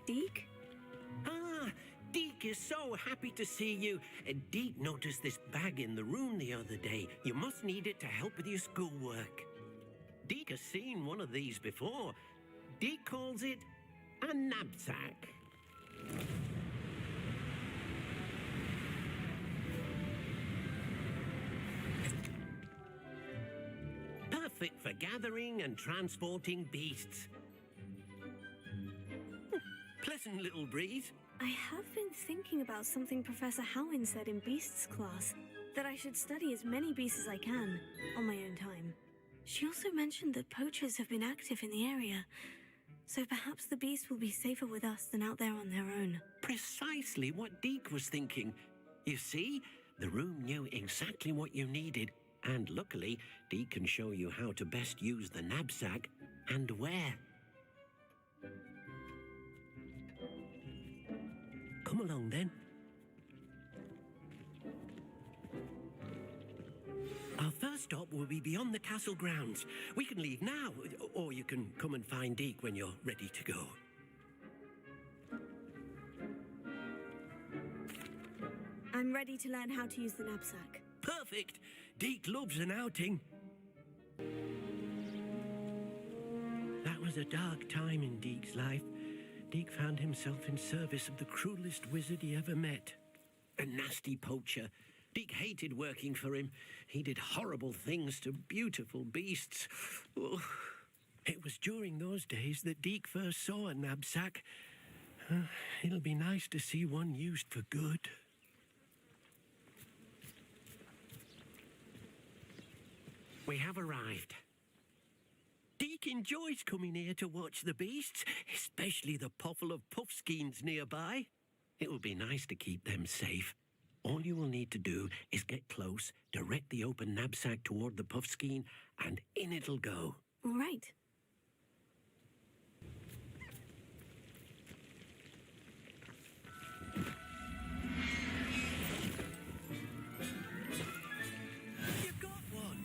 Deke? Ah, Deke is so happy to see you. Deke noticed this bag in the room the other day. You must need it to help with your schoolwork. Deke has seen one of these before. Deke calls it a knapsack. Perfect for gathering and transporting beasts. Pleasant little breeze. I have been thinking about something Professor Howin said in Beasts class, that I should study as many beasts as I can, on my own time. She also mentioned that poachers have been active in the area, so perhaps the beasts will be safer with us than out there on their own. Precisely what Deke was thinking. You see, the room knew exactly what you needed, and luckily, Deke can show you how to best use the knapsack and where. Come along then. Our first stop will be beyond the castle grounds. We can leave now, or you can come and find Deke when you're ready to go. I'm ready to learn how to use the knapsack. Perfect! Deke loves an outing. That was a dark time in Deke's life. Deke found himself in service of the cruelest wizard he ever met. A nasty poacher. Deke hated working for him. He did horrible things to beautiful beasts. Oh. It was during those days that Deke first saw a knapsack. It'll be nice to see one used for good. We have arrived. Deke enjoys coming here to watch the beasts, especially the potful of puffskeins nearby. It will be nice to keep them safe. All you will need to do is get close, direct the open knapsack toward the puffskein, and in it'll go. All right. You've got one!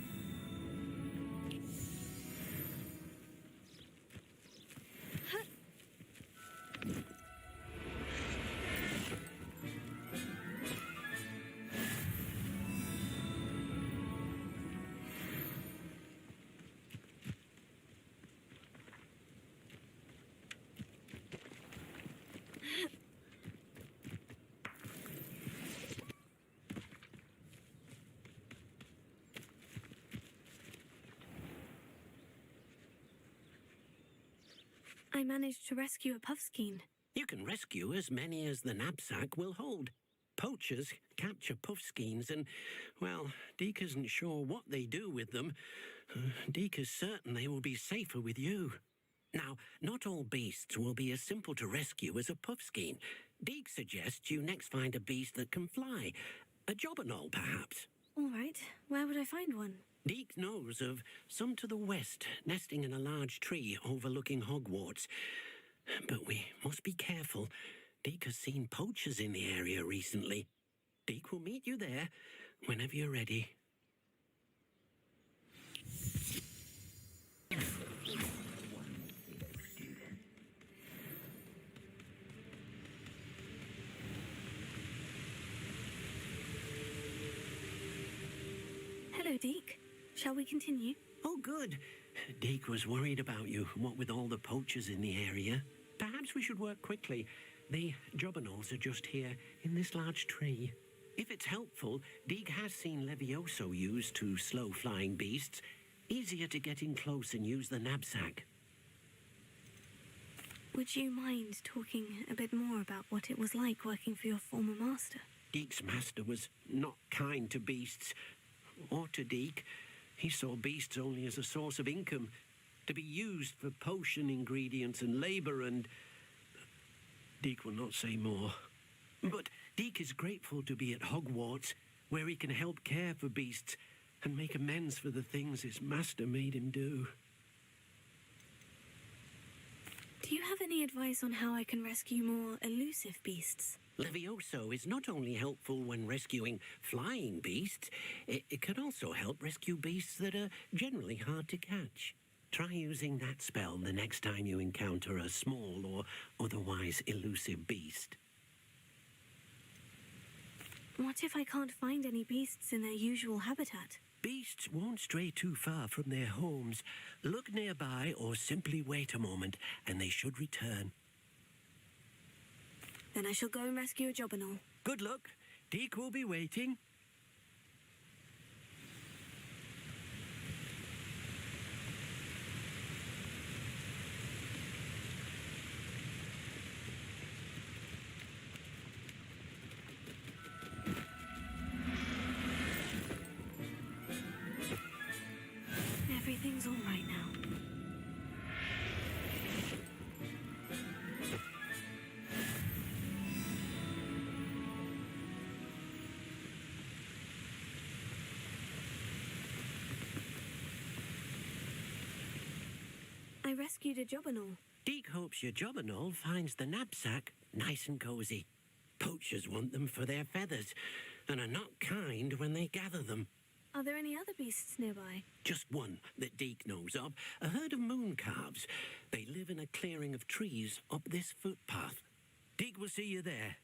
I managed to rescue a puffskein. You can rescue as many as the knapsack will hold. Poachers capture puffskeins and, well, Deke isn't sure what they do with them. Deke is certain they will be safer with you. Now, not all beasts will be as simple to rescue as a puffskein. Deke suggests you next find a beast that can fly. A jobberknoll, perhaps. All right. Where would I find one? Deke knows of some to the west, nesting in a large tree overlooking Hogwarts. But we must be careful. Deke has seen poachers in the area recently. Deke will meet you there whenever you're ready. Hello, Deke. Shall we continue? Oh, good. Deke was worried about you, what with all the poachers in the area. Perhaps we should work quickly. The jobberknolls are just here, in this large tree. If it's helpful, Deke has seen Levioso used to slow flying beasts. Easier to get in close and use the knapsack. Would you mind talking a bit more about what it was like working for your former master? Deke's master was not kind to beasts, or to Deke. He saw beasts only as a source of income, to be used for potion ingredients and labour, and Deke will not say more. But Deke is grateful to be at Hogwarts, where he can help care for beasts and make amends for the things his master made him do. Do you have any advice on how I can rescue more elusive beasts? Levioso is not only helpful when rescuing flying beasts, it can also help rescue beasts that are generally hard to catch. Try using that spell the next time you encounter a small or otherwise elusive beast. What if I can't find any beasts in their usual habitat? Beasts won't stray too far from their homes. Look nearby or simply wait a moment and they should return. Then I shall go and rescue a Jobberknoll. Good luck. Deke will be waiting. Everything's all right now. I rescued a Jobberknoll. Deke hopes your Jobberknoll finds the knapsack nice and cozy. Poachers want them for their feathers and are not kind when they gather them. Are there any other beasts nearby? Just one that Deke knows of, a herd of moon calves. They live in a clearing of trees up this footpath. Deke will see you there.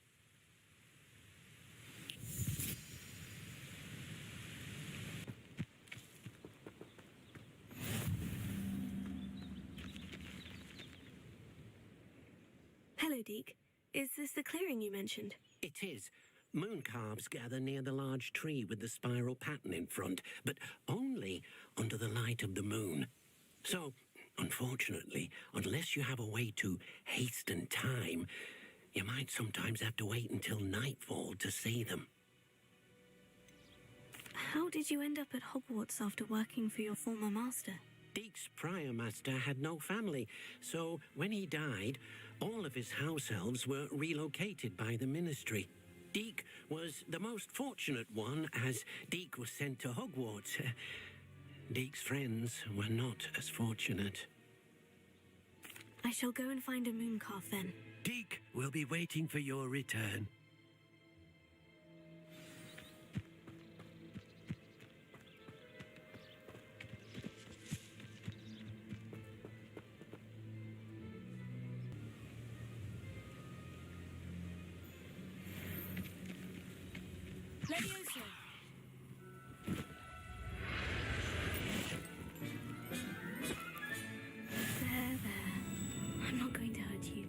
Hello, Deke. Is this the clearing you mentioned? It is. Moon calves gather near the large tree with the spiral pattern in front, but only under the light of the moon. So, unfortunately, unless you have a way to hasten time, you might sometimes have to wait until nightfall to see them. How did you end up at Hogwarts after working for your former master? Deke's prior master had no family, so when he died, all of his house elves were relocated by the ministry. Deke was the most fortunate one, as Deke was sent to Hogwarts. Deke's friends were not as fortunate. I shall go and find a moon calf then. Deke will be waiting for your return. Leviosa! There. I'm not going to hurt you.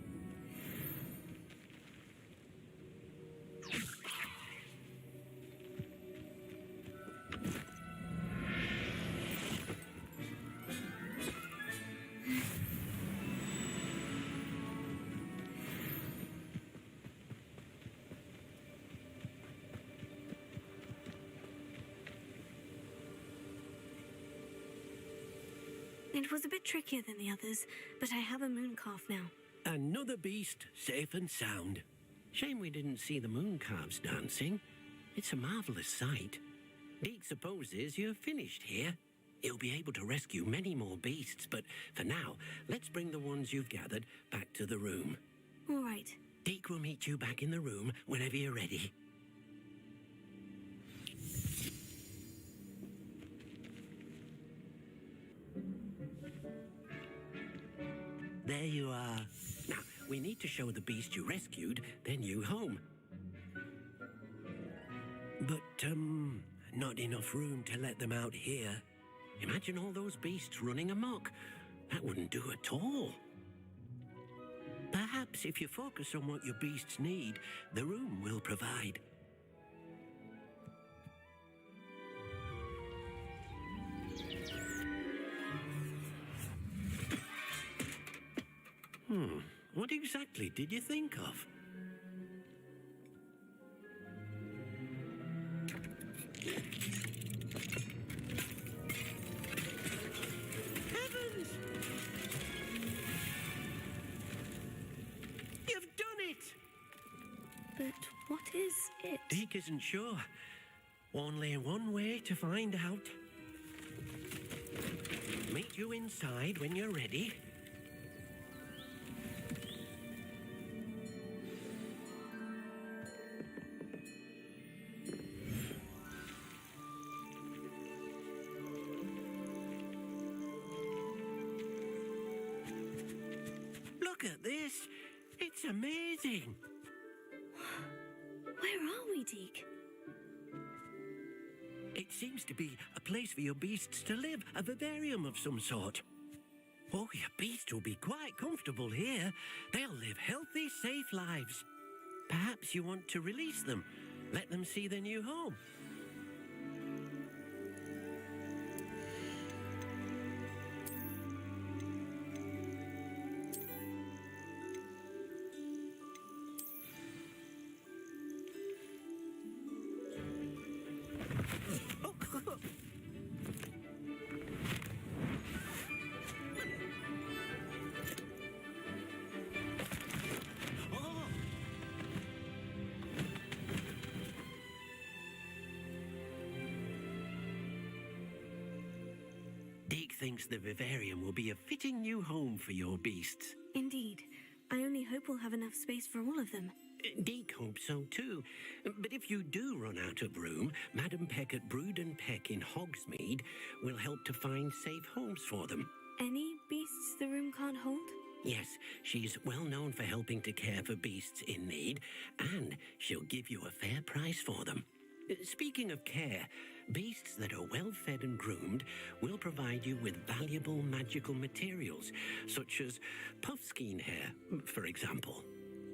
It was a bit trickier than the others, but I have a moon calf now. Another beast, safe and sound. Shame we didn't see the moon calves dancing. It's a marvelous sight. Deke supposes you're finished here. He'll be able to rescue many more beasts, but for now, let's bring the ones you've gathered back to the room. All right. Deke will meet you back in the room whenever you're ready. There you are. Now, we need to show the beast you rescued their new home. But, not enough room to let them out here. Imagine all those beasts running amok. That wouldn't do at all. Perhaps if you focus on what your beasts need, the room will provide. What exactly did you think of? Heavens! You've done it! But what is it? Deke isn't sure. Only one way to find out. Meet you inside when you're ready. Look at this. It's amazing. Where are we, Deke? It seems to be a place for your beasts to live, a vivarium of some sort. Oh, your beasts will be quite comfortable here. They'll live healthy, safe lives. Perhaps you want to release them, let them see their new home. Deke thinks the vivarium will be a fitting new home for your beasts. Indeed. I only hope we'll have enough space for all of them. Deke hopes so too. But if you do run out of room, Madam Peck at Brood and Peck in Hogsmeade will help to find safe homes for them. Any beasts the room can't hold? Yes, she's well known for helping to care for beasts in need, and she'll give you a fair price for them. Speaking of care, beasts that are well fed and groomed will provide you with valuable magical materials, such as puffskein hair, for example.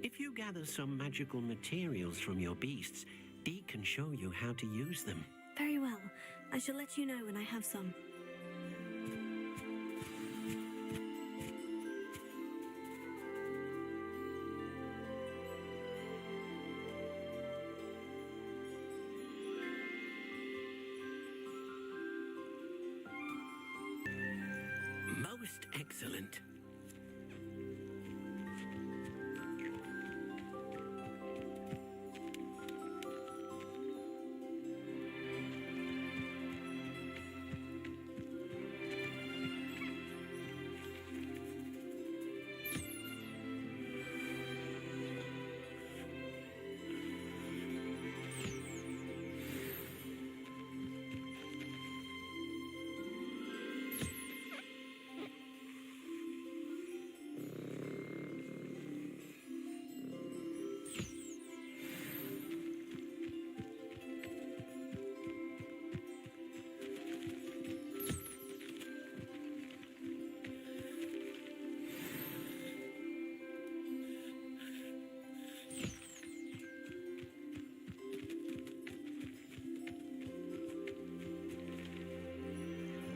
If you gather some magical materials from your beasts, Deke can show you how to use them. Very well. I shall let you know when I have some. Most excellent.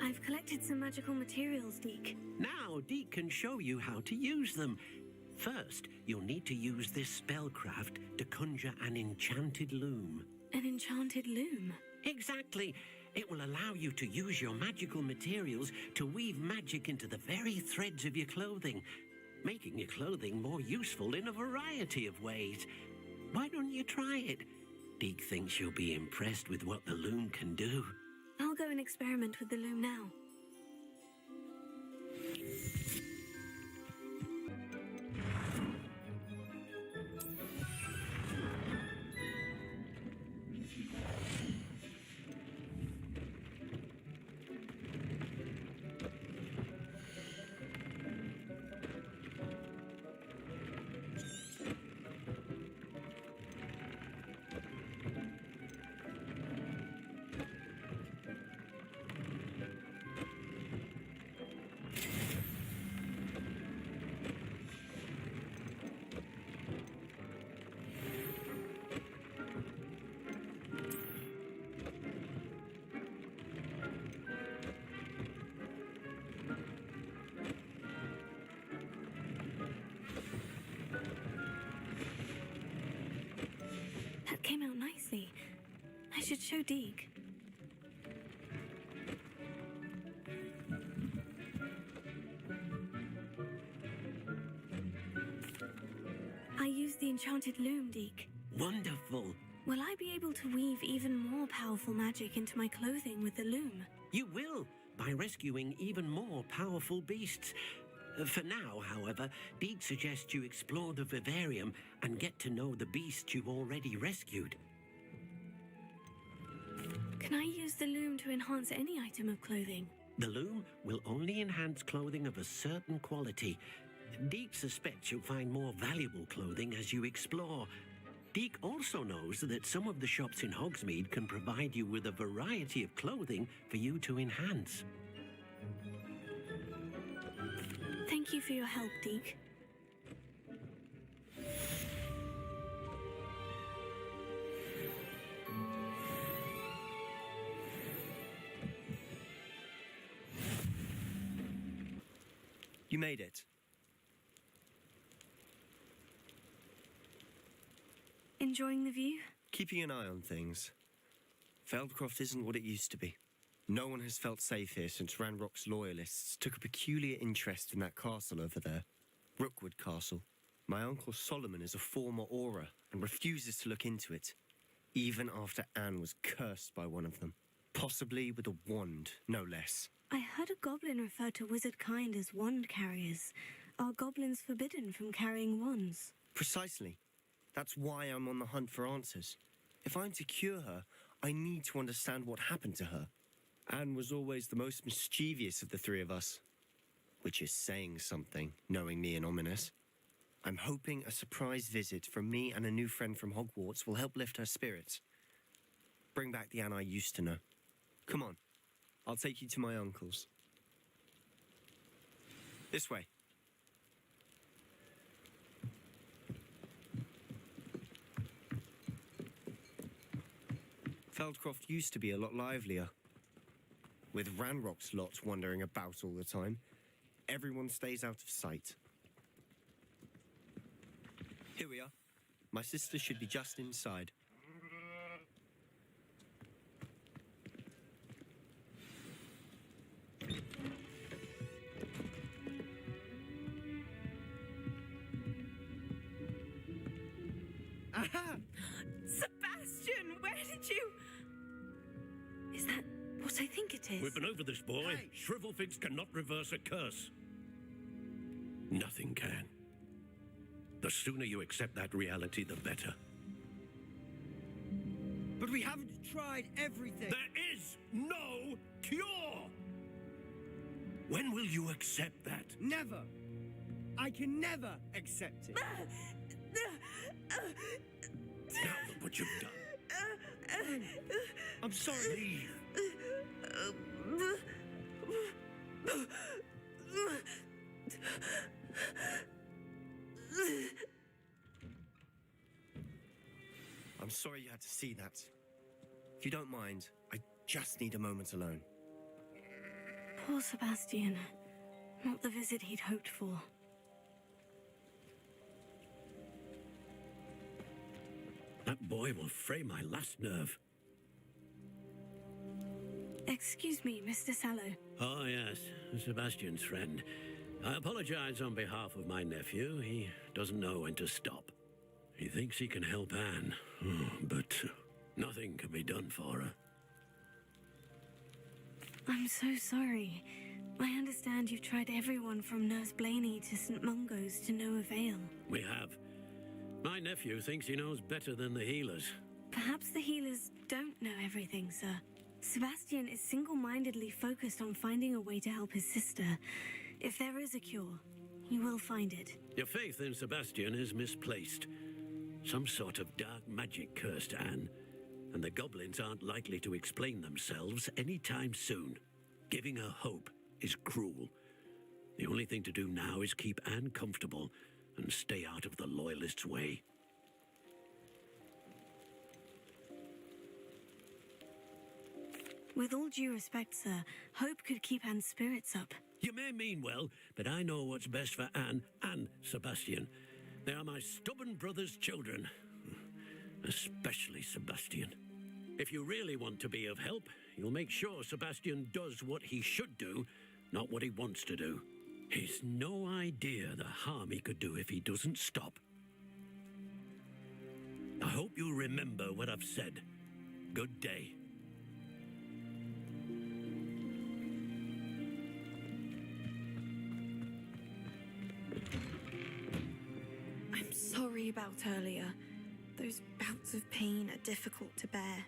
I've collected some magical materials, Deke. Now Deke can show you how to use them. First, you'll need to use this spellcraft to conjure an enchanted loom. An enchanted loom? Exactly. It will allow you to use your magical materials to weave magic into the very threads of your clothing, making your clothing more useful in a variety of ways. Why don't you try it? Deke thinks you'll be impressed with what the loom can do. I'll go and experiment with the loom now. That came out nicely. I should show Deke. I used the enchanted loom, Deke. Wonderful. Will I be able to weave even more powerful magic into my clothing with the loom? You will, by rescuing even more powerful beasts. For now, however, Deke suggests you explore the vivarium and get to know the beasts you've already rescued. Can I use the loom to enhance any item of clothing? The loom will only enhance clothing of a certain quality. Deek suspects you'll find more valuable clothing as you explore. Deek also knows that some of the shops in Hogsmeade can provide you with a variety of clothing for you to enhance. Thank you for your help, Deek. You made it. Enjoying the view? Keeping an eye on things. Feldcroft isn't what it used to be. No one has felt safe here since Ranrock's loyalists took a peculiar interest in that castle over there. Rookwood Castle. My uncle Solomon is a former Auror and refuses to look into it, even after Anne was cursed by one of them. Possibly with a wand, no less. I heard a goblin refer to wizard kind as wand carriers. Are goblins forbidden from carrying wands? Precisely. That's why I'm on the hunt for answers. If I'm to cure her, I need to understand what happened to her. Anne was always the most mischievous of the three of us. Which is saying something, knowing me and ominous. I'm hoping a surprise visit from me and a new friend from Hogwarts will help lift her spirits. Bring back the Anne I used to know. Come on, I'll take you to my uncle's. This way. Feldcroft used to be a lot livelier. With Ranrock's lot wandering about all the time, everyone stays out of sight. Here we are. My sister should be just inside. Aha! Sebastian, where did you... Is that what I think it is? We've been over this, boy. Hey. Shrivelfigs cannot reverse a curse. Nothing can. The sooner you accept that reality, the better. But we haven't tried everything. There is no cure! When will you accept that? Never. I can never accept it. Now look what you've done. I'm sorry. Leave. I'm sorry you had to see that. If you don't mind, I just need a moment alone. Poor Sebastian. Not the visit he'd hoped for. That boy will fray my last nerve. Excuse me, Mr. Sallow. Oh, yes, Sebastian's friend. I apologize on behalf of my nephew. He doesn't know when to stop. He thinks he can help Anne, but nothing can be done for her. I'm so sorry. I understand you've tried everyone from Nurse Blaney to St. Mungo's to no avail. We have. My nephew thinks he knows better than the healers. Perhaps the healers don't know everything, sir. Sebastian is single-mindedly focused on finding a way to help his sister. If there is a cure, he will find it. Your faith in Sebastian is misplaced. Some sort of dark magic cursed Anne, and the goblins aren't likely to explain themselves anytime soon. Giving her hope is cruel. The only thing to do now is keep Anne comfortable and stay out of the Loyalists' way. With all due respect, sir, hope could keep Anne's spirits up. You may mean well, but I know what's best for Anne and Sebastian. They are my stubborn brother's children. Especially Sebastian. If you really want to be of help, you'll make sure Sebastian does what he should do, not what he wants to do. He's no idea the harm he could do if he doesn't stop. I hope you'll remember what I've said. Good day. I'm sorry about earlier. Those bouts of pain are difficult to bear.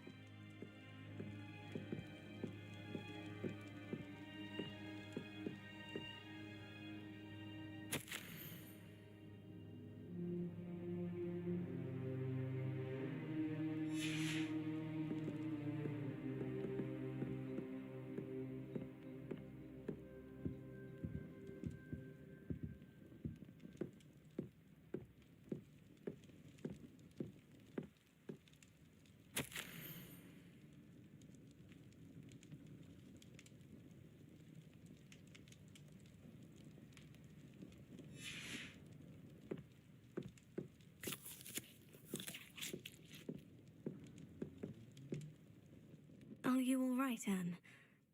Are you all right, Anne?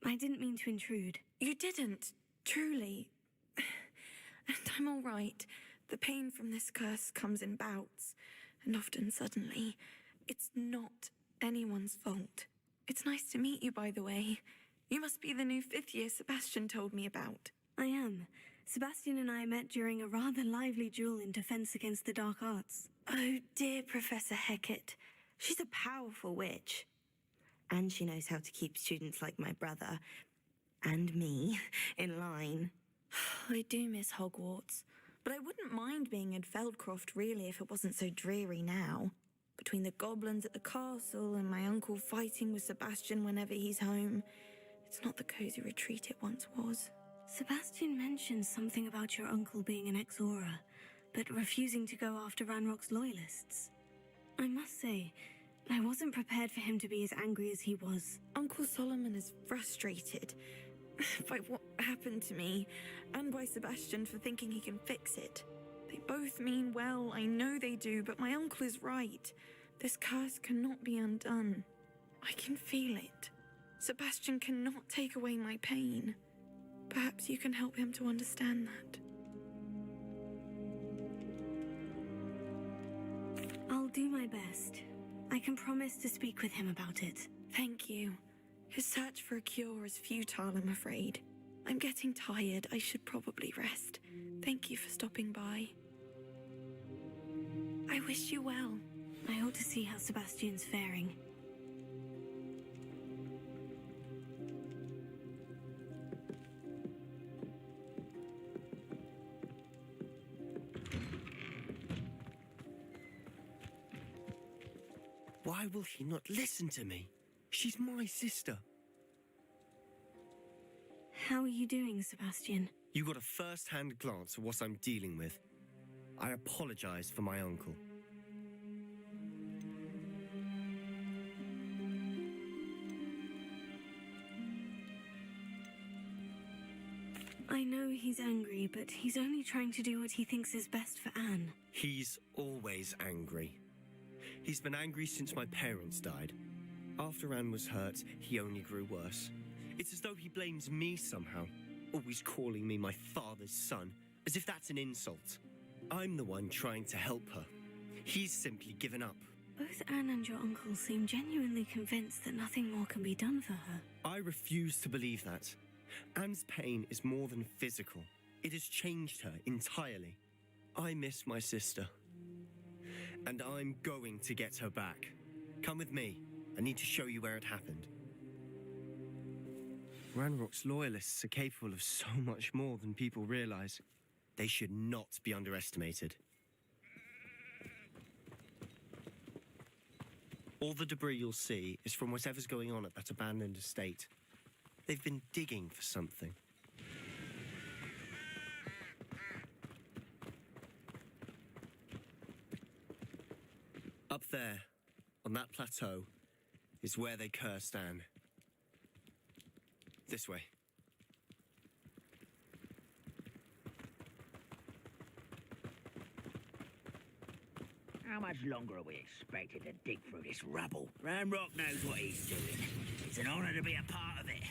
I didn't mean to intrude. You didn't, truly. And I'm all right. The pain from this curse comes in bouts, and often suddenly. It's not anyone's fault. It's nice to meet you, by the way. You must be the new 5th year Sebastian told me about. I am. Sebastian and I met during a rather lively duel in defense against the dark arts. Oh, dear Professor Hecat. She's a powerful witch. And she knows how to keep students like my brother, and me, in line. I do miss Hogwarts, but I wouldn't mind being in Feldcroft, really, if it wasn't so dreary now. Between the goblins at the castle and my uncle fighting with Sebastian whenever he's home, it's not the cozy retreat it once was. Sebastian mentioned something about your uncle being an ex-Auror, but refusing to go after Ranrock's loyalists. I must say, I wasn't prepared for him to be as angry as he was. Uncle Solomon is frustrated by what happened to me, and by Sebastian for thinking he can fix it. They both mean well, I know they do, but my uncle is right. This curse cannot be undone. I can feel it. Sebastian cannot take away my pain. Perhaps you can help him to understand that. I'll do my best. I can promise to speak with him about it. Thank you. His search for a cure is futile, I'm afraid. I'm getting tired. I should probably rest. Thank you for stopping by. I wish you well. I ought to see how Sebastian's faring. Why will she not listen to me? She's my sister. How are you doing, Sebastian? You got a first-hand glance at what I'm dealing with. I apologize for my uncle. I know he's angry, but he's only trying to do what he thinks is best for Anne. He's always angry. He's been angry since my parents died. After Anne was hurt, he only grew worse. It's as though he blames me somehow, always calling me my father's son, as if that's an insult. I'm the one trying to help her. He's simply given up. Both Anne and your uncle seem genuinely convinced that nothing more can be done for her. I refuse to believe that. Anne's pain is more than physical. It has changed her entirely. I miss my sister. And I'm going to get her back. Come with me. I need to show you where it happened. Ranrock's loyalists are capable of so much more than people realize. They should not be underestimated. All the debris you'll see is from whatever's going on at that abandoned estate. They've been digging for something. Up there, on that plateau, is where they cursed Anne. This way. How much longer are we expected to dig through this rubble? Ranrock knows what he's doing. It's an honor to be a part of it.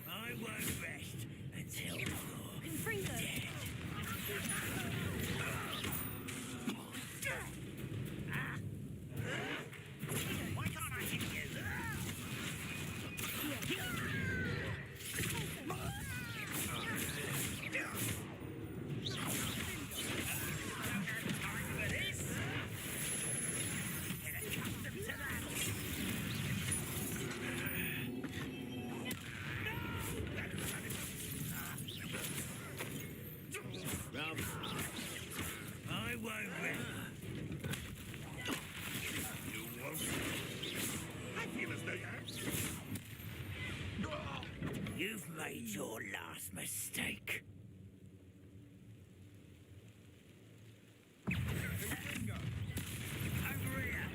I won't rest until you're dead. Why can't I hit you? I won't rest. You won't. I feel as though you've made your last mistake. Over here.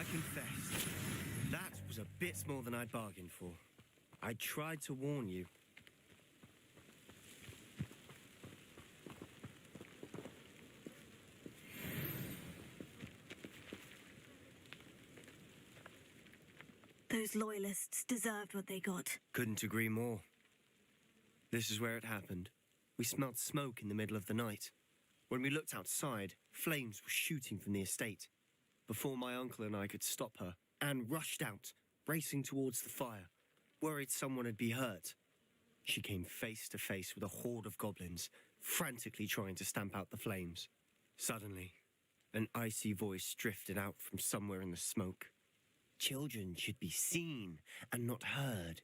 I confess, that was a bit more than I'd bargained for. I tried to warn you. Those loyalists deserved what they got. Couldn't agree more. This is where it happened. We smelled smoke in the middle of the night. When we looked outside, flames were shooting from the estate. Before my uncle and I could stop her, Anne rushed out, racing towards the fire, worried someone had been hurt. She came face to face with a horde of goblins, frantically trying to stamp out the flames. Suddenly, an icy voice drifted out from somewhere in the smoke. Children should be seen and not heard.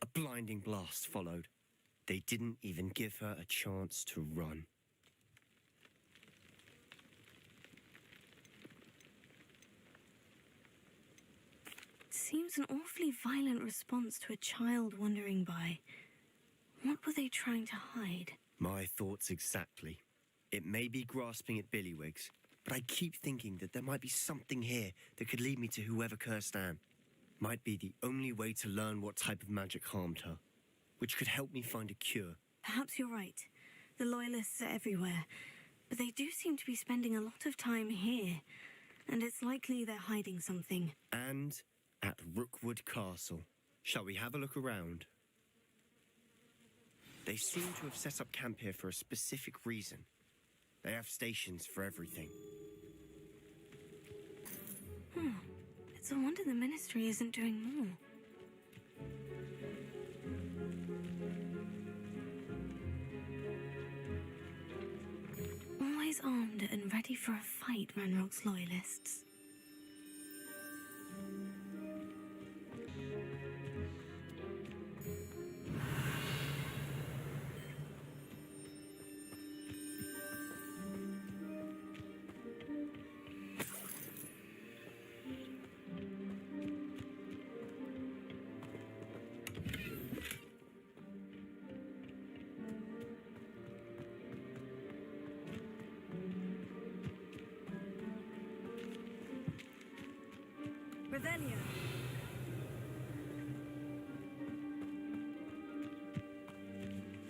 A blinding blast followed. They didn't even give her a chance to run. Seems an awfully violent response to a child wandering by. What were they trying to hide? My thoughts exactly. It may be grasping at Billywigs, but I keep thinking that there might be something here that could lead me to whoever cursed Anne. Might be the only way to learn what type of magic harmed her, which could help me find a cure. Perhaps you're right. The Loyalists are everywhere, but they do seem to be spending a lot of time here, and it's likely they're hiding something. And at Rookwood Castle. Shall we have a look around? They seem to have set up camp here for a specific reason. They have stations for everything. It's a wonder the Ministry isn't doing more. Always armed and ready for a fight, Ranrock's Loyalists. Revelio.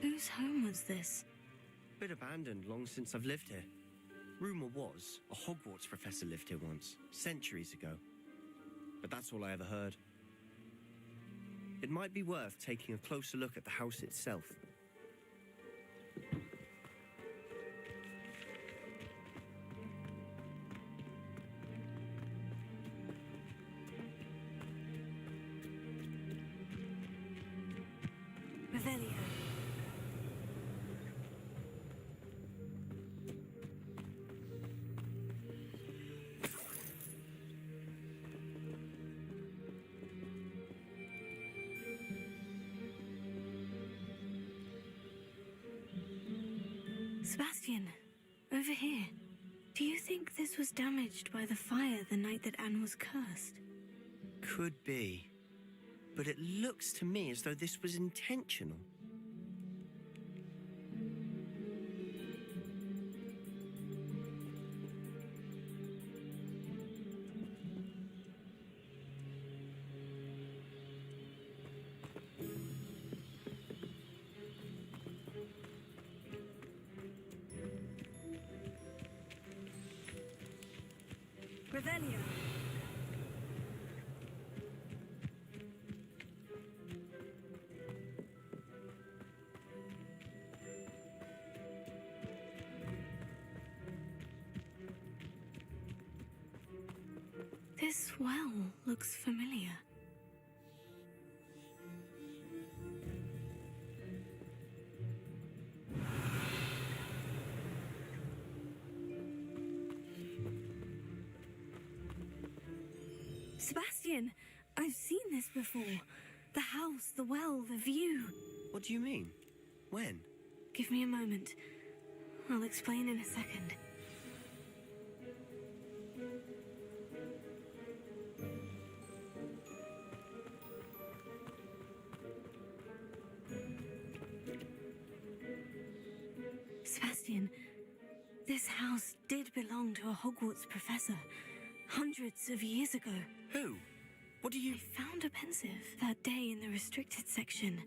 Whose home was this? Bit abandoned long since I've lived here. Rumour was a Hogwarts professor lived here once, centuries ago. But that's all I ever heard. It might be worth taking a closer look at the house itself. Revelio. Sebastian, over here. Do you think this was damaged by the fire the night that Anne was cursed? Could be. But it looks to me as though this was intentional. Revelio. This well looks familiar. Sebastian, I've seen this before. The house, the well, the view. What do you mean? When? Give me a moment. I'll explain in a second. Sebastian, this house did belong to a Hogwarts professor. hundreds of years ago. Who? What do you... I found a pensive that day in the restricted section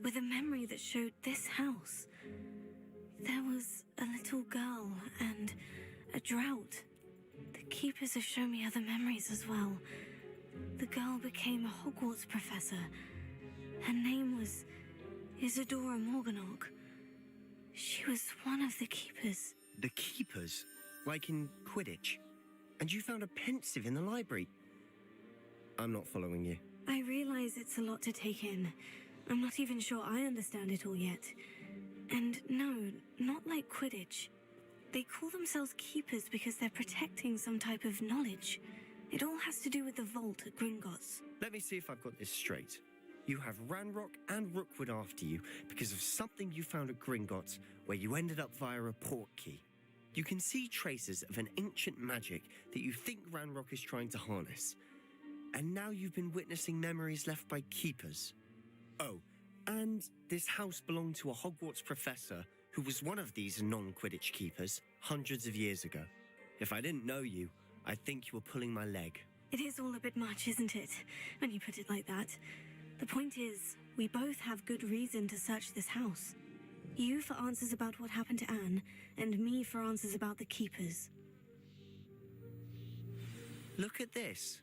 with a memory that showed this house. There was a little girl and a drought. The keepers have shown me other memories as well. The girl became a Hogwarts professor. Her name was Isadora Morganach. She was one of the keepers. The keepers? Like in Quidditch? And you found a pensive in the library? I'm not following you. I realize it's a lot to take in. I'm not even sure I understand it all yet. And no, not like Quidditch. They call themselves keepers because they're protecting some type of knowledge. It all has to do with the vault at Gringotts. Let me see if I've got this straight. You have Ranrock and Rookwood after you because of something you found at Gringotts where you ended up via a portkey. You can see traces of an ancient magic that you think Ranrock is trying to harness. And now you've been witnessing memories left by keepers. Oh, and this house belonged to a Hogwarts professor who was one of these non-Quidditch keepers hundreds of years ago. If I didn't know you, I'd think you were pulling my leg. It is all a bit much, isn't it, when you put it like that? The point is, we both have good reason to search this house. You for answers about what happened to Anne, and me for answers about the keepers. Look at this.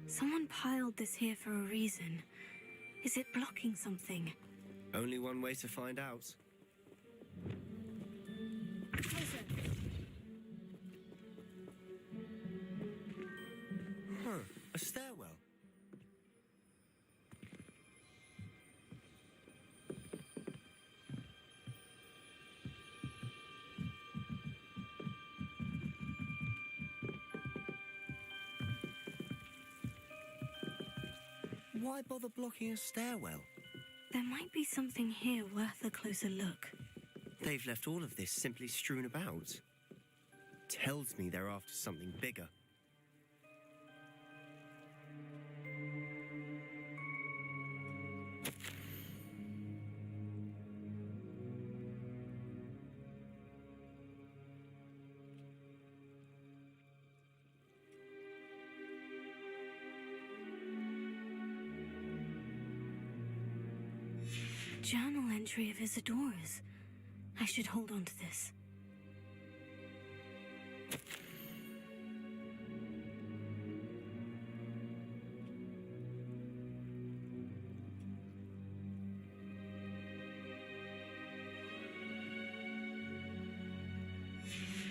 Someone piled this here for a reason. Is it blocking something? Only one way to find out. Huh, a stairwell. Why bother blocking a stairwell? There might be something here worth a closer look. They've left all of this simply strewn about. Tells me they're after something bigger. Journal entry of Isadora's. I should hold on to this.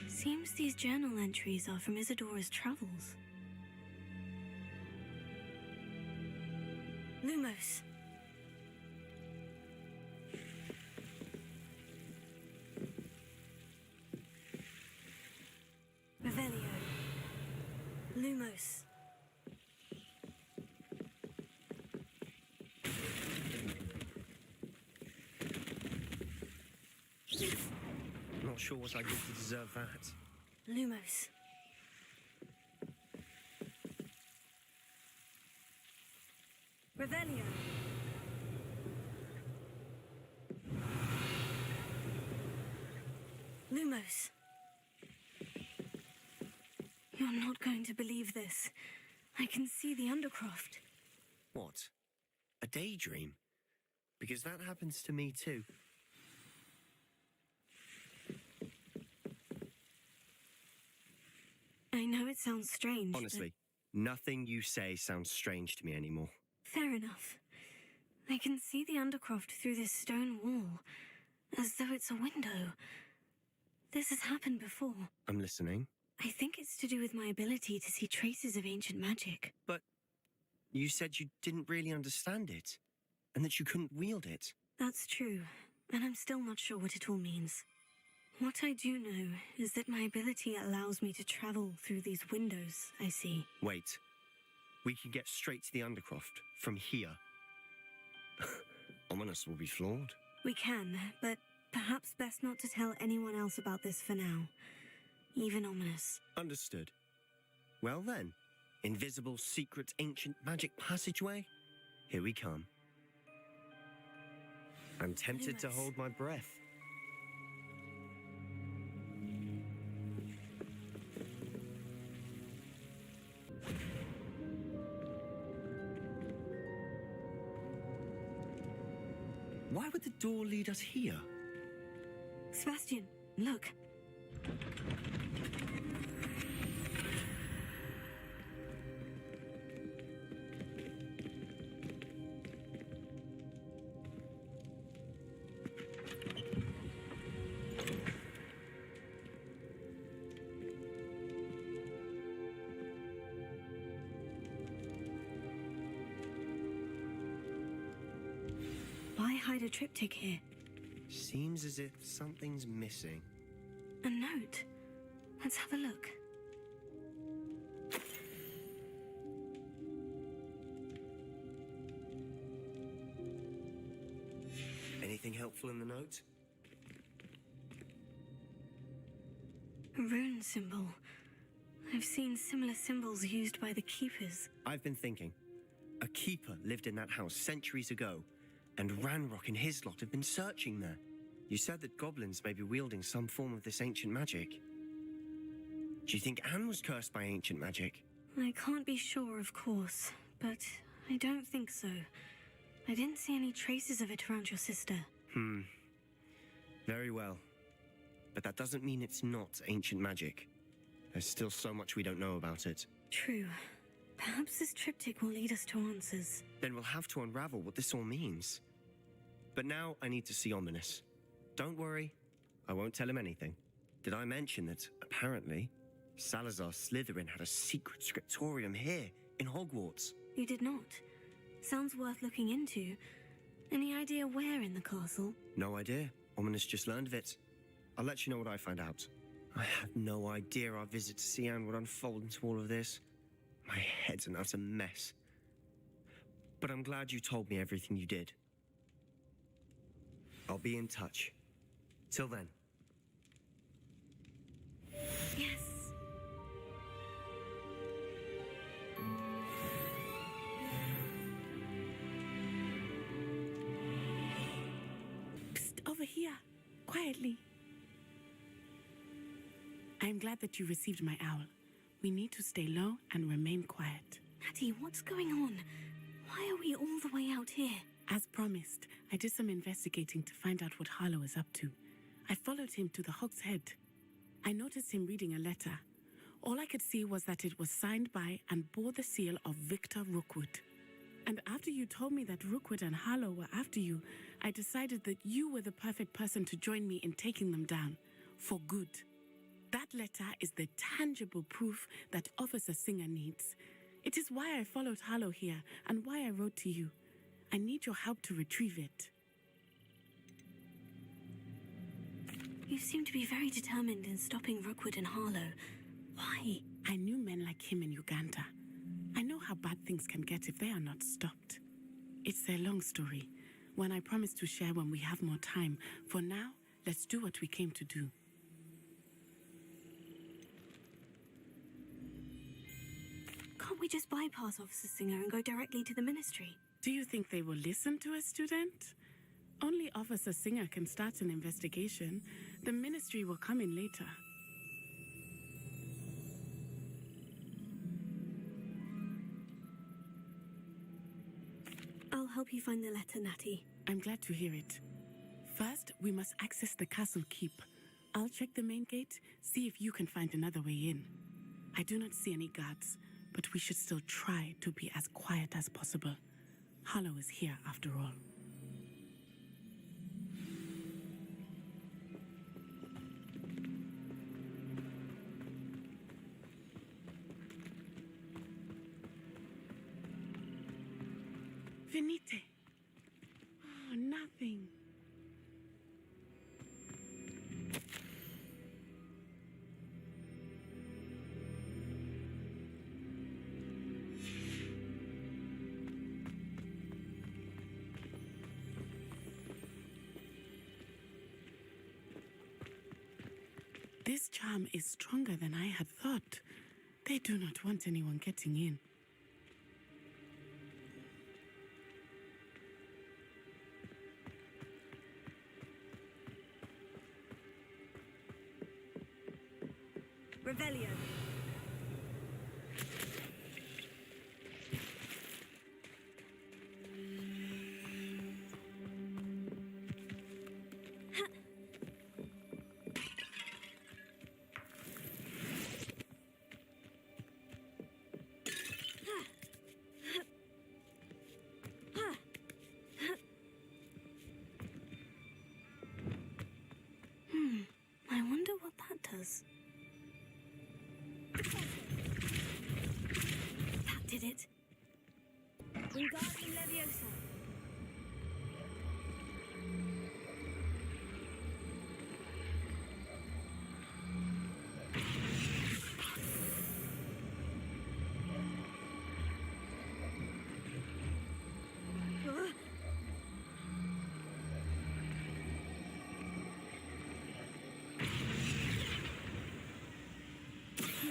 Seems these journal entries are from Isadora's travels. Lumos. Revelio. Lumos. Not sure what I did to deserve that. Lumos. Revelio. Lumos. You're not going to believe this. I can see the Undercroft. What? A daydream? Because that happens to me too. I know it sounds strange. Honestly, nothing you say sounds strange to me anymore. Fair enough. I can see the Undercroft through this stone wall, as though it's a window. This has happened before. I'm listening. I think it's to do with my ability to see traces of ancient magic. But you said you didn't really understand it, and that you couldn't wield it. That's true, and I'm still not sure what it all means. What I do know is that my ability allows me to travel through these windows I see. Wait. We can get straight to the Undercroft from here. Ominous will be floored. We can, but perhaps best not to tell anyone else about this for now. Even Ominous. Understood. Well then, invisible, secret, ancient magic passageway? Here we come. I'm tempted to Lumos. hold my breath. Why would the door lead us here? Sebastian, look. Why hide a triptych here? Seems as if something's missing. A note. Let's have a look. Anything helpful in the note? A rune symbol. I've seen similar symbols used by the keepers. I've been thinking. A keeper lived in that house centuries ago, and Ranrock and his lot have been searching there. You said that goblins may be wielding some form of this ancient magic. Do you think Anne was cursed by ancient magic? I can't be sure, of course, but I don't think so. I didn't see any traces of it around your sister. Very well. But that doesn't mean it's not ancient magic. There's still so much we don't know about it. True. Perhaps this triptych will lead us to answers. Then we'll have to unravel what this all means. But now I need to see Ominous. Don't worry, I won't tell him anything. Did I mention that, apparently, Salazar Slytherin had a secret scriptorium here, in Hogwarts? You did not. Sounds worth looking into. Any idea where in the castle? No idea. Ominous just learned of it. I'll let you know what I find out. I had no idea our visit to Cian would unfold into all of this. My head's an utter mess. But I'm glad you told me everything you did. I'll be in touch. Till then. Yes. Psst, over here. Quietly. I am glad that you received my owl. We need to stay low and remain quiet. Natty, what's going on? Why are we all the way out here? As promised, I did some investigating to find out what Harlow is up to. I followed him to the Hog's Head. I noticed him reading a letter. All I could see was that it was signed by and bore the seal of Victor Rookwood. And after you told me that Rookwood and Harlow were after you, I decided that you were the perfect person to join me in taking them down. For good. That letter is the tangible proof that Officer Singer needs. It is why I followed Harlow here and why I wrote to you. I need your help to retrieve it. You seem to be very determined in stopping Rookwood and Harlow. Why? I knew men like him in Uganda. I know how bad things can get if they are not stopped. It's a long story, one I promise to share when we have more time. For now, let's do what we came to do. Can't we just bypass Officer Singer and go directly to the Ministry? Do you think they will listen to a student? Only Officer Singer can start an investigation. The Ministry will come in later. I'll help you find the letter, Natty. I'm glad to hear it. First, we must access the castle keep. I'll check the main gate, see if you can find another way in. I do not see any guards, but we should still try to be as quiet as possible. Harlow is here after all. Venite. Oh, nothing. This charm is stronger than I had thought. They do not want anyone getting in. Revelio.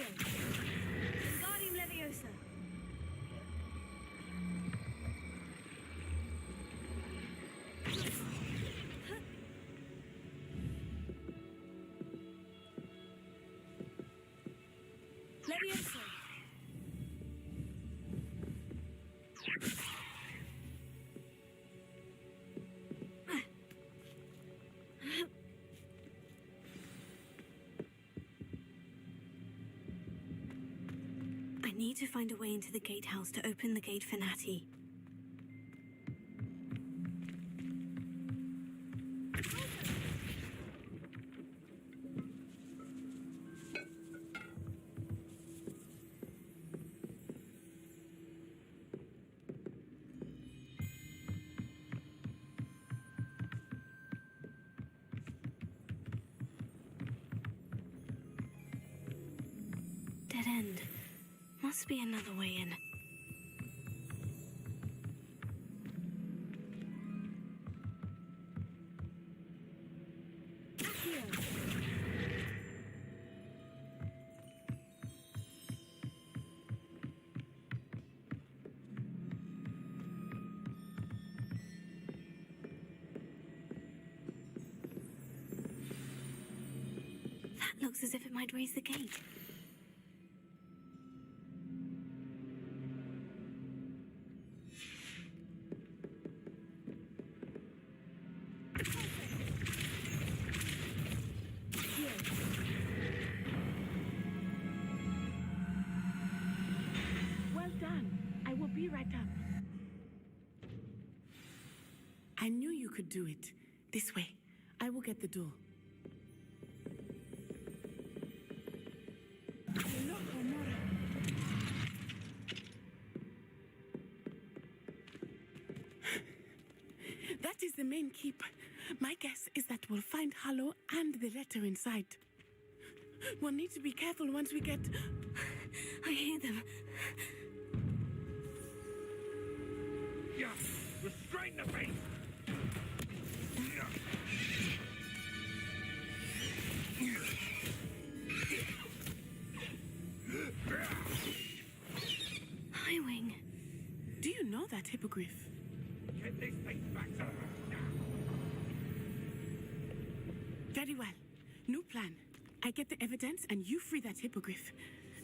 Wingardium Leviosa. Leviosa. I need to find a way into the gatehouse to open the gate for Natty. Dead end. Must be another way in. Here. That looks as if it might raise the gate. Well done. I will be right up. I knew you could do it. This way. I will get the door. That is the main keep. My guess is that we'll find Harlow and the letter inside. We'll need to be careful once we get... I hear them. Yeah, restrain the beast! Highwing. Do you know that hippogriff? Get this thing back to her now! Very well. New plan. I get the evidence and you free that hippogriff.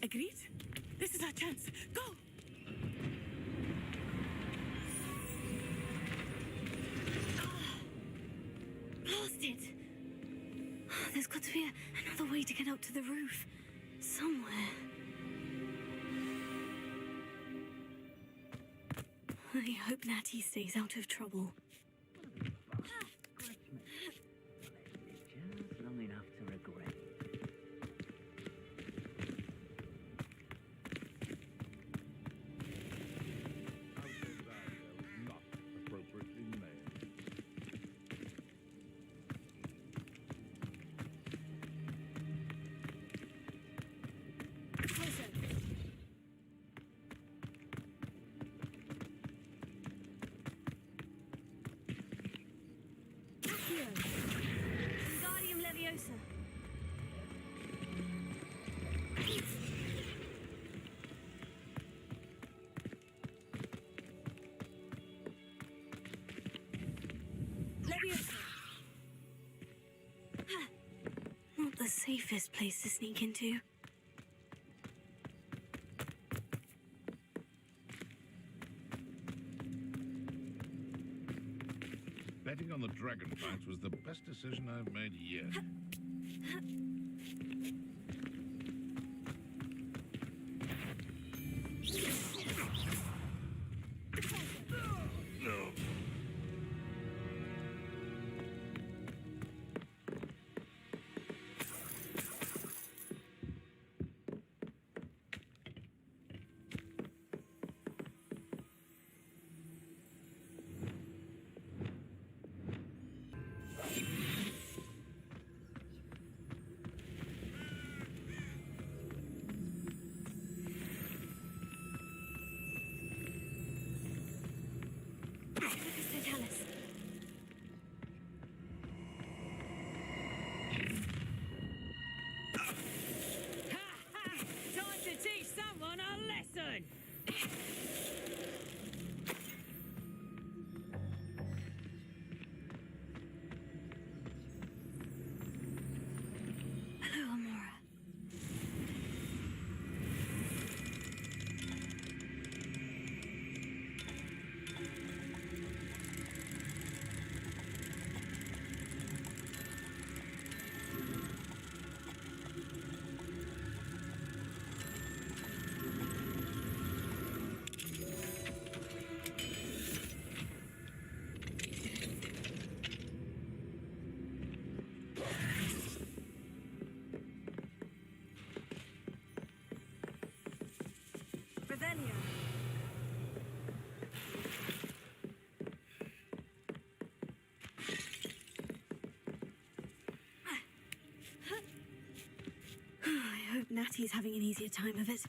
Agreed? This is our chance. Go! Lost it. There's got to be another way to get up to the roof. Somewhere. I hope Natty stays out of trouble. Just long enough to regret. Not appropriately named. Here. Wingardium Leviosa. Leviosa. Not the safest place to sneak into. Betting on the dragon fights was the best decision I've made yet. No. Natty's having an easier time of it.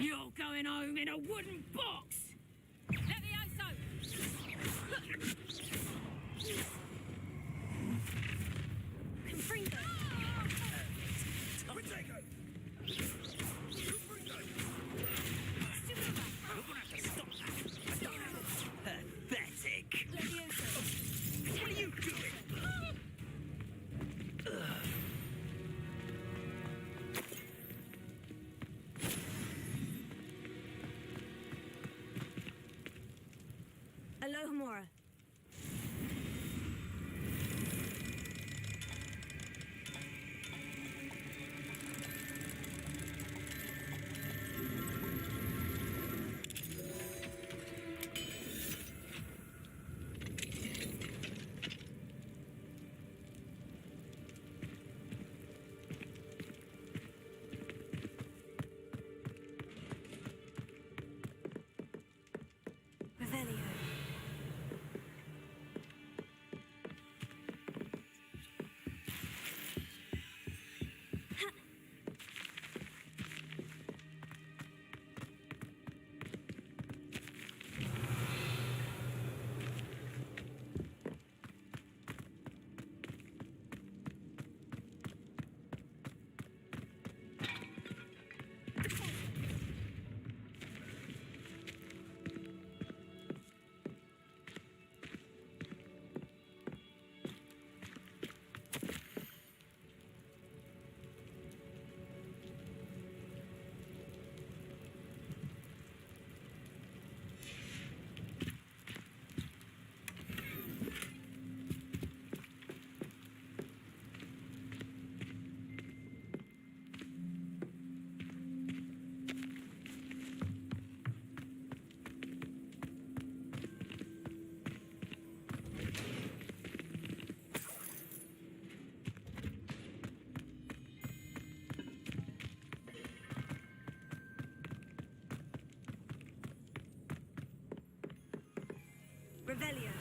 You're going home in a wooden box! Levioso! Confringo! You're gonna have to stop that! Pathetic! Levioso! What are you doing? Alohomora. Revelio. Revelio.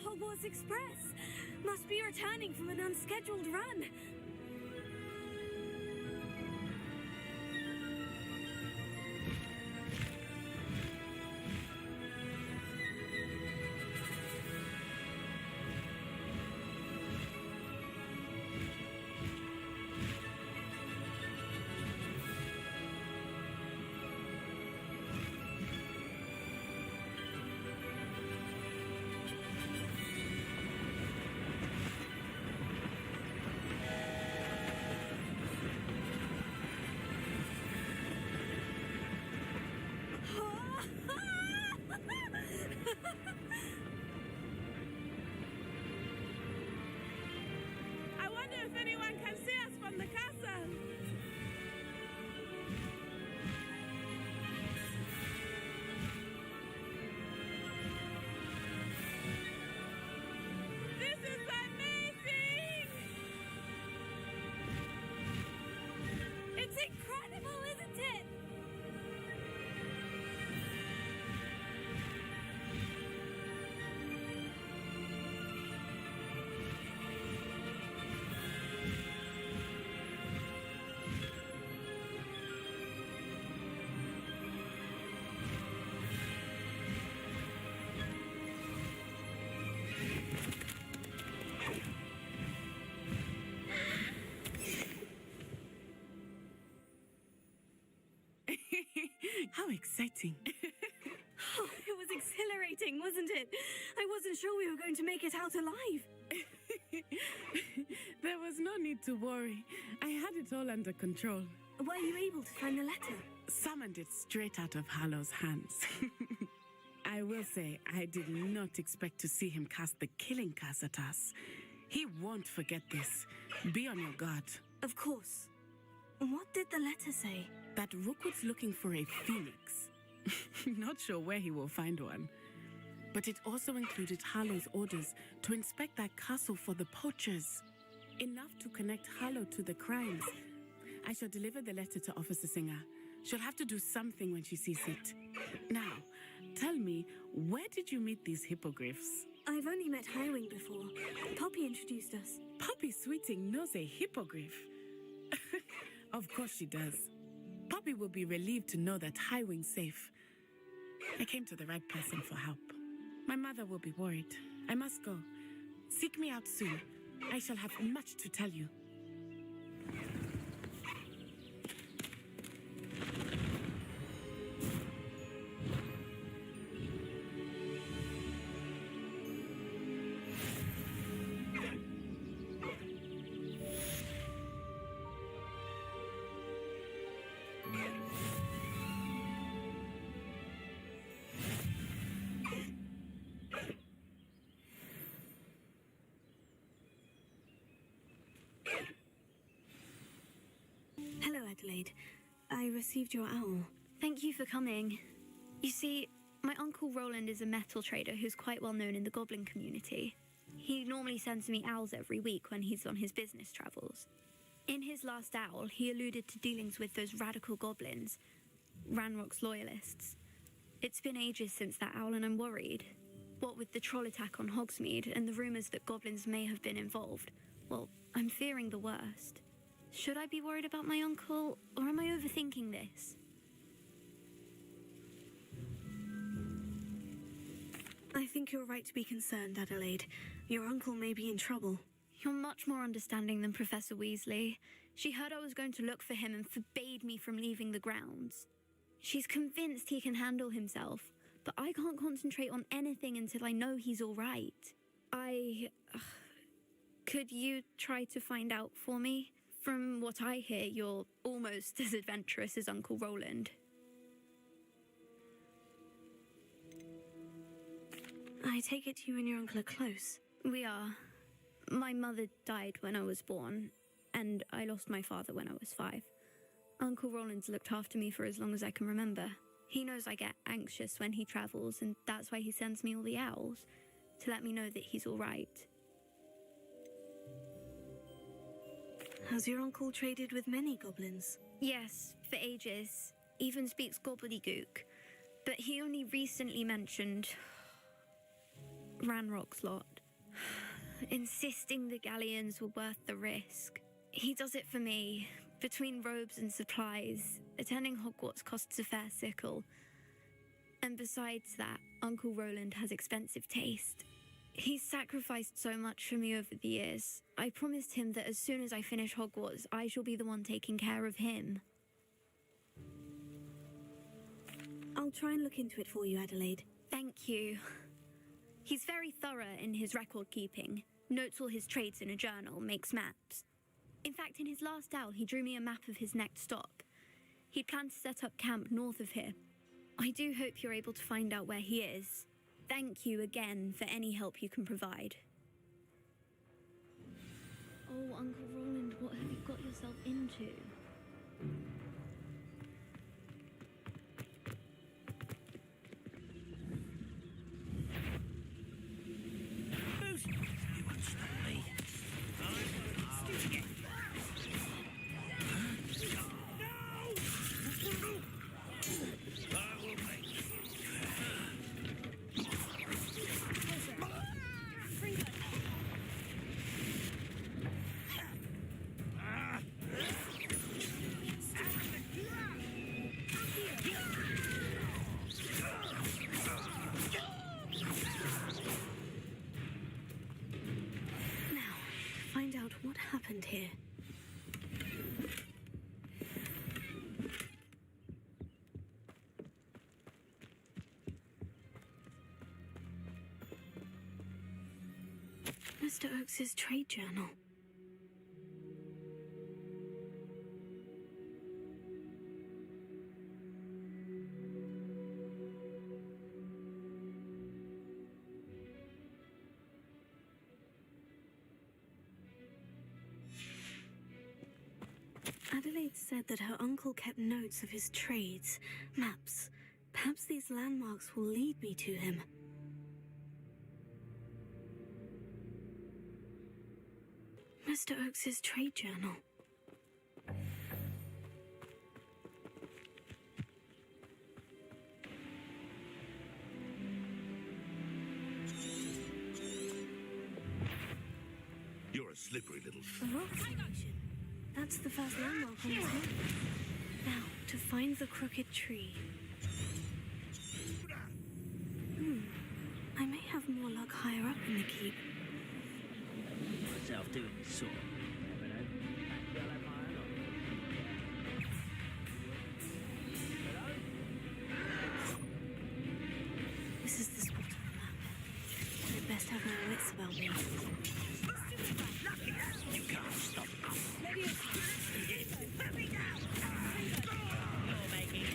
Hogwarts Express! Must be returning from an unscheduled run. I wonder if anyone can see us from the castle. This is amazing! It's incredible, isn't it? How exciting. Oh, it was exhilarating, wasn't it? I wasn't sure we were going to make it out alive. There was no need to worry. I had it all under control. Were you able to find the letter? Summoned it straight out of Hallow's hands. I will say, I did not expect to see him cast the killing curse at us. He won't forget this. Be on your guard. Of course. What did the letter say? That Rookwood's looking for a phoenix. Not sure where he will find one. But it also included Harlow's orders to inspect that castle for the poachers. Enough to connect Harlow to the crimes. I shall deliver the letter to Officer Singer. She'll have to do something when she sees it. Now, tell me, where did you meet these hippogriffs? I've only met Highwing before. Poppy introduced us. Poppy Sweeting knows a hippogriff. Of course she does. Poppy will be relieved to know that Highwing's safe. I came to the right person for help. My mother will be worried. I must go. Seek me out soon. I shall have much to tell you. Hello, Adelaide. I received your owl. Thank you for coming. You see, my Uncle Roland is a metal trader who's quite well known in the goblin community. He normally sends me owls every week when he's on his business travels. In his last owl, he alluded to dealings with those radical goblins, Ranrock's loyalists. It's been ages since that owl and I'm worried. What with the troll attack on Hogsmeade and the rumours that goblins may have been involved, well, I'm fearing the worst. Should I be worried about my uncle, or am I overthinking this? I think you're right to be concerned, Adelaide. Your uncle may be in trouble. You're much more understanding than Professor Weasley. She heard I was going to look for him and forbade me from leaving the grounds. She's convinced he can handle himself, but I can't concentrate on anything until I know he's all right. Could you try to find out for me? From what I hear, you're almost as adventurous as Uncle Roland. I take it you and your uncle are close. We are. My mother died when I was born, and I lost my father when I was 5. Uncle Roland's looked after me for as long as I can remember. He knows I get anxious when he travels, and that's why he sends me all the owls, to let me know that he's all right. Has your uncle traded with many goblins? Yes, for ages. Even speaks gobbledygook. But he only recently mentioned Ranrock's lot. insisting the galleons were worth the risk. He does it for me. Between robes and supplies, attending Hogwarts costs a fair sickle. And besides that, Uncle Roland has expensive taste. He's sacrificed so much for me over the years. I promised him that as soon as I finish Hogwarts, I shall be the one taking care of him. I'll try and look into it for you, Adelaide. Thank you. He's very thorough in his record keeping. Notes all his trades in a journal, makes maps. In fact, in his last owl, he drew me a map of his next stop. He'd planned to set up camp north of here. I do hope you're able to find out where he is. Thank you again for any help you can provide. Oh, Uncle Roland, what have you got yourself into? You won't stop me. Now, find out what happened here. Mr. Oakes's trade journal. Adelaide said that her uncle kept notes of his trades, maps. Perhaps these landmarks will lead me to him. Mr. Oakes's trade journal. You're a slippery little... The rock station. That's the first landmark on this map. Now, to find the crooked tree. I may have more luck higher up in the keep. Myself doing this sort of... Never know. Maybe I'll have my own on. This is the spot on the map. I'd best have my wits about me. You can't stop us. Put me down! You're making it.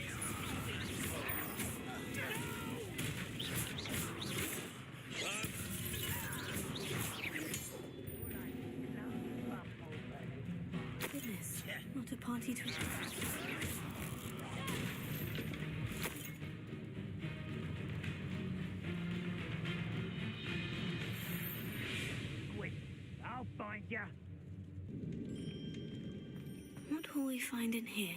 Goodness, not a party to... Quick, I'll find ya. What will we find in here?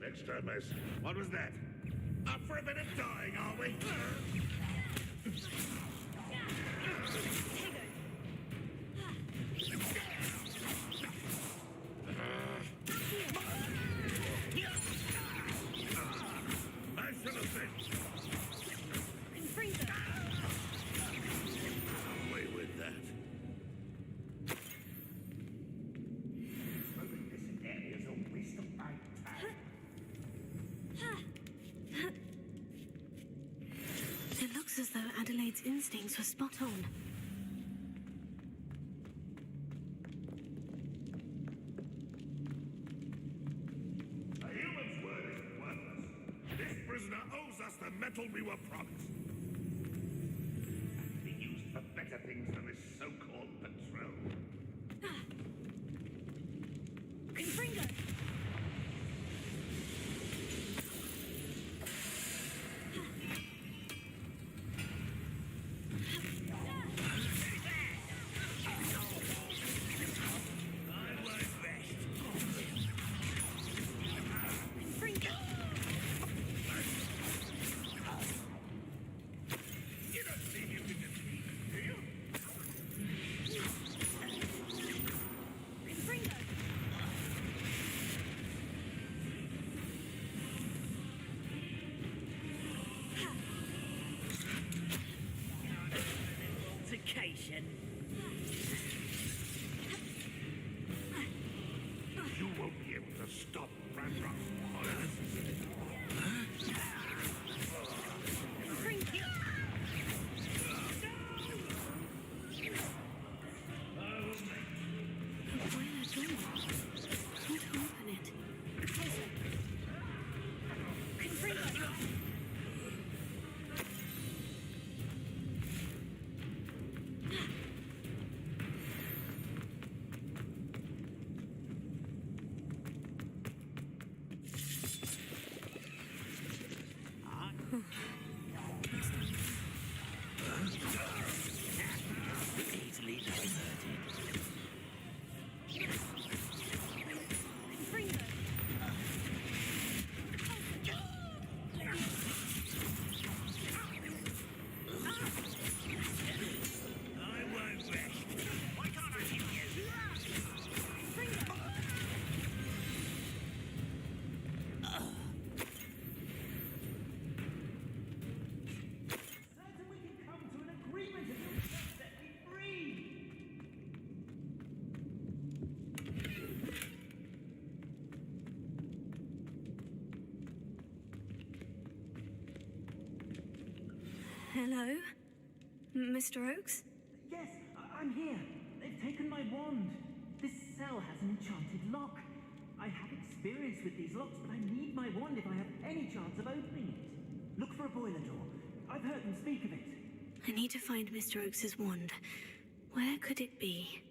Next time, miss. What was that? Up for a bit of dying, are we? I should have been. Away with that. This area is a waste of my time. It looks as though Adelaide's instincts were spot on. A human's word is worthless. This prisoner owes us the metal we were promised. And to be used for better things than this so-called patrol. Confringo! I won't rest. attention. You won't be able to stop Ranrock's orders. Easily diverted. I won't rest. Why can't I hit you? Hello? Mr. Oakes? Yes, I'm here. They've taken my wand. This cell has an enchanted lock. I have experience with these locks, but I need my wand if I have any chance of opening it. Look for a boiler door. I've heard them speak of it. I need to find Mr. Oakes's wand. Where could it be?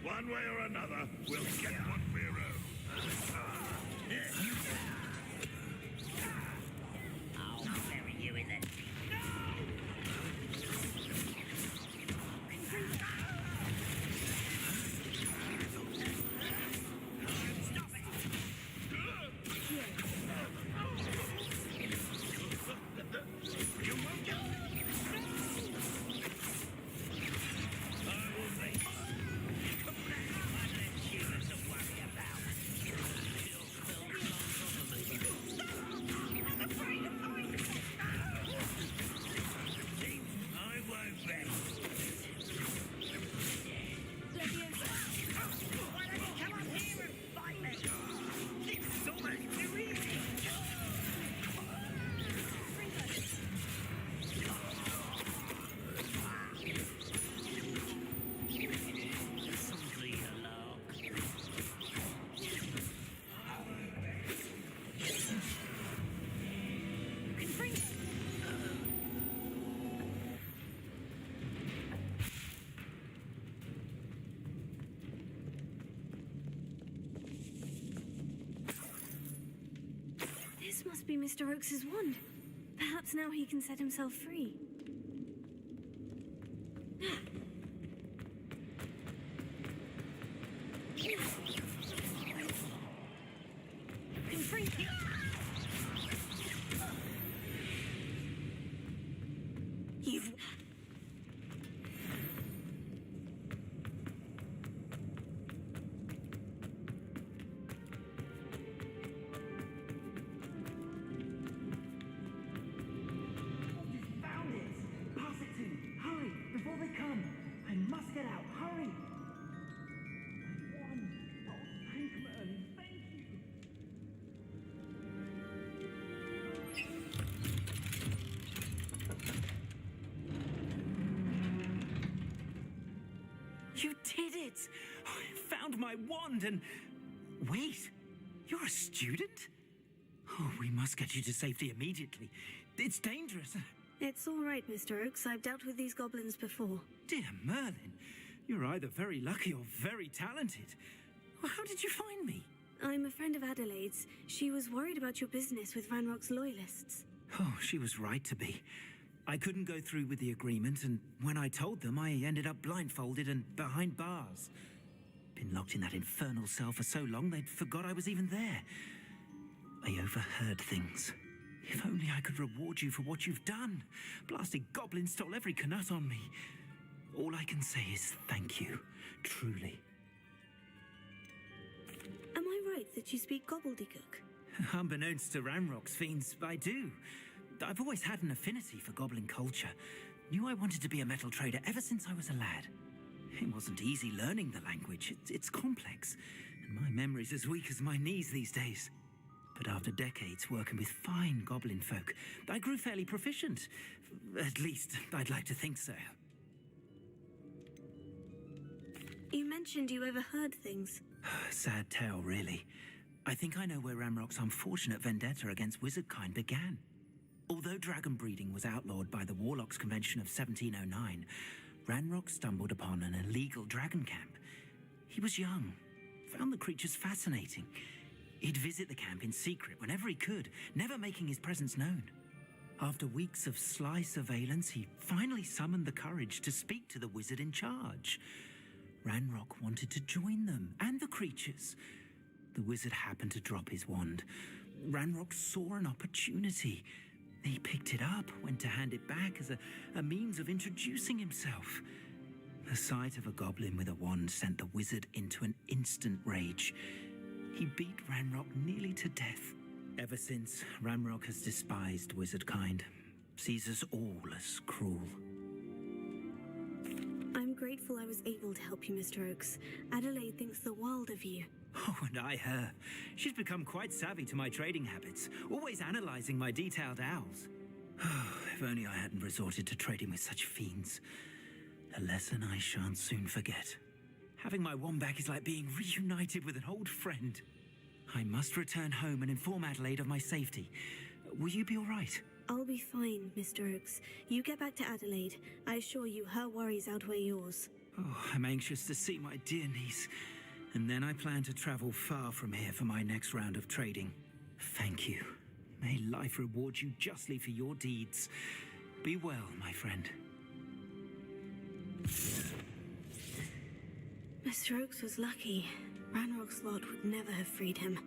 One way or another, we'll get what we're owed. I'll bury you in the... This must be Mr. Oakes's wand. Perhaps now he can set himself free. You've... Found it. found my wand and... Wait, you're a student? Oh, we must get you to safety immediately. It's dangerous. It's all right, Mr. Oakes. I've dealt with these goblins before. Dear Merlin, you're either very lucky or very talented. Well, how did you find me? I'm a friend of Adelaide's. She was worried about your business with Ranrock's loyalists. Oh, she was right to be. I couldn't go through with the agreement, and when I told them, I ended up blindfolded and behind bars. Been locked in that infernal cell for so long, they'd forgot I was even there. I overheard things. If only I could reward you for what you've done. Blasted goblin stole every canut on me. All I can say is thank you, truly. Am I right that you speak gobbledygook? Unbeknownst to Ranrock's fiends, I do. I've always had an affinity for goblin culture. Knew I wanted to be a metal trader ever since I was a lad. It wasn't easy learning the language. It's complex, and my memory's as weak as my knees these days. But after decades working with fine goblin folk, I grew fairly proficient. At least, I'd like to think so. You mentioned you overheard things. Sad tale, really. I think I know where Ranrock's unfortunate vendetta against wizardkind began. Although dragon breeding was outlawed by the Warlocks Convention of 1709, Ranrock stumbled upon an illegal dragon camp. He was young, found the creatures fascinating. He'd visit the camp in secret whenever he could, never making his presence known. After weeks of sly surveillance, he finally summoned the courage to speak to the wizard in charge. Ranrock wanted to join them and the creatures. The wizard happened to drop his wand. Ranrock saw an opportunity. He picked it up, went to hand it back as a means of introducing himself. The sight of a goblin with a wand sent the wizard into an instant rage. He beat Ranrock nearly to death. Ever since, Ranrock has despised wizardkind, sees us all as cruel. I'm grateful I was able to help you, Mr. Oakes. Adelaide thinks the world of you. Oh, and I her. She's become quite savvy to my trading habits, always analysing my detailed owls. If only I hadn't resorted to trading with such fiends. A lesson I shan't soon forget. Having my wand back is like being reunited with an old friend. I must return home and inform Adelaide of my safety. Will you be all right? I'll be fine, Mr. Oakes. You get back to Adelaide. I assure you her worries outweigh yours. Oh, I'm anxious to see my dear niece. And then I plan to travel far from here for my next round of trading. Thank you. May life reward you justly for your deeds. Be well, my friend. Mr. Oakes was lucky. Ranrock's lot would never have freed him.